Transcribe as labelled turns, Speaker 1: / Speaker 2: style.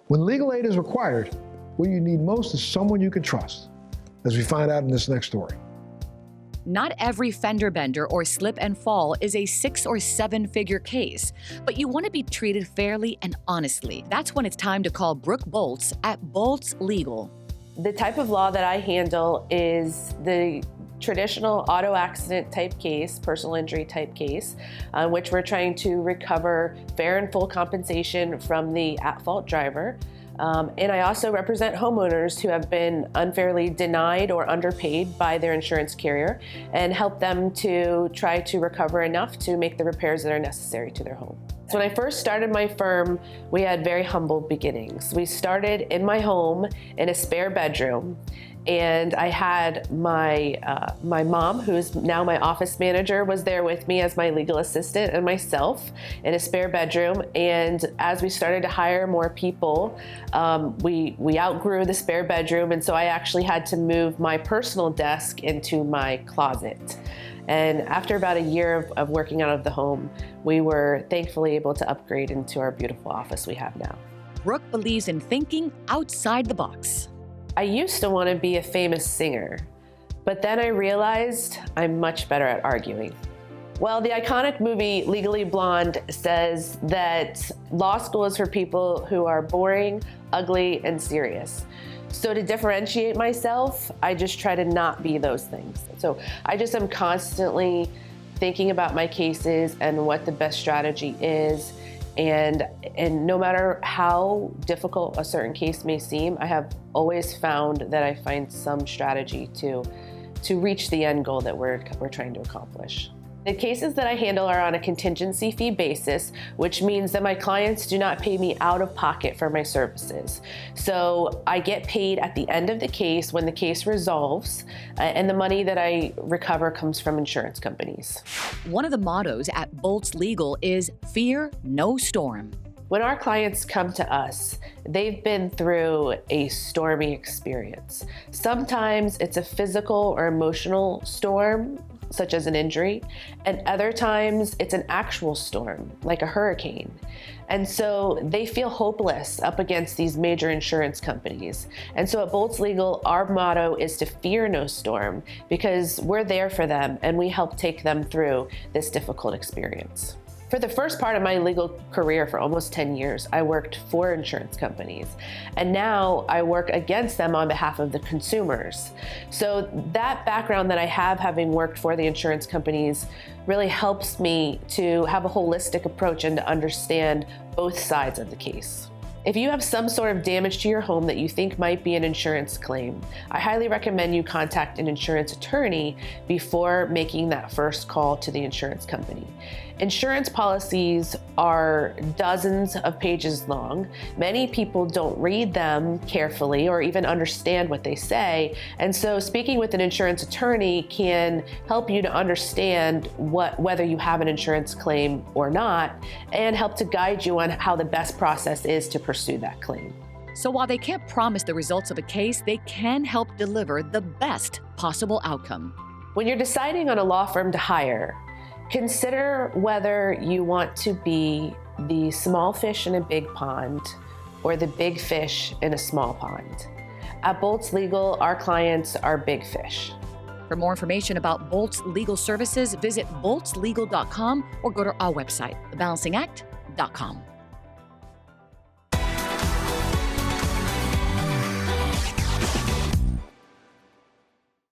Speaker 1: When legal aid is required, what you need most is someone you can trust, as we find out in this next story.
Speaker 2: Not every fender bender or slip and fall is a 6 or 7 figure case, but you want to be treated fairly and honestly. That's when it's time to call Brooke Boltz at Boltz Legal.
Speaker 3: The type of law that I handle is the traditional auto accident type case, personal injury type case, which we're trying to recover fair and full compensation from the at-fault driver. And I also represent homeowners who have been unfairly denied or underpaid by their insurance carrier and help them to try to recover enough to make the repairs that are necessary to their home. So when I first started my firm, we had very humble beginnings. We started in my home in a spare bedroom, and I had my mom, who's now my office manager, was there with me as my legal assistant, and myself in a spare bedroom. And as we started to hire more people, we outgrew the spare bedroom, and so I actually had to move my personal desk into my closet. And after about a year of working out of the home, we were thankfully able to upgrade into our beautiful office we have now.
Speaker 2: Brooke believes in thinking outside the box.
Speaker 3: I used to want to be a famous singer, but then I realized I'm much better at arguing. Well, the iconic movie Legally Blonde says that law school is for people who are boring, ugly, and serious. So to differentiate myself, I just try to not be those things. So I just am constantly thinking about my cases and what the best strategy is. And no matter how difficult a certain case may seem, I have always found that I find some strategy to reach the end goal that we're trying to accomplish. The cases that I handle are on a contingency fee basis, which means that my clients do not pay me out of pocket for my services. So I get paid at the end of the case when the case resolves, and the money that I recover comes from insurance companies.
Speaker 2: One of the mottos at Boltz Legal is fear no storm.
Speaker 3: When our clients come to us, they've been through a stormy experience. Sometimes it's a physical or emotional storm, such as an injury, and other times it's an actual storm, like a hurricane. And so they feel hopeless up against these major insurance companies. And so at Boltz Legal, our motto is to fear no storm, because we're there for them and we help take them through this difficult experience. For the first part of my legal career, for almost 10 years, I worked for insurance companies. And now I work against them on behalf of the consumers. So that background that I have, having worked for the insurance companies, really helps me to have a holistic approach and to understand both sides of the case. If you have some sort of damage to your home that you think might be an insurance claim, I highly recommend you contact an insurance attorney before making that first call to the insurance company. Insurance policies are dozens of pages long. Many people don't read them carefully or even understand what they say. And so speaking with an insurance attorney can help you to understand whether you have an insurance claim or not, and help to guide you on how the best process is to pursue that claim.
Speaker 2: So while they can't promise the results of a case, they can help deliver the best possible outcome.
Speaker 3: When you're deciding on a law firm to hire, consider whether you want to be the small fish in a big pond or the big fish in a small pond. At Boltz Legal, our clients are big fish.
Speaker 2: For more information about Boltz Legal Services, visit boltzlegal.com or go to our website, thebalancingAct.com.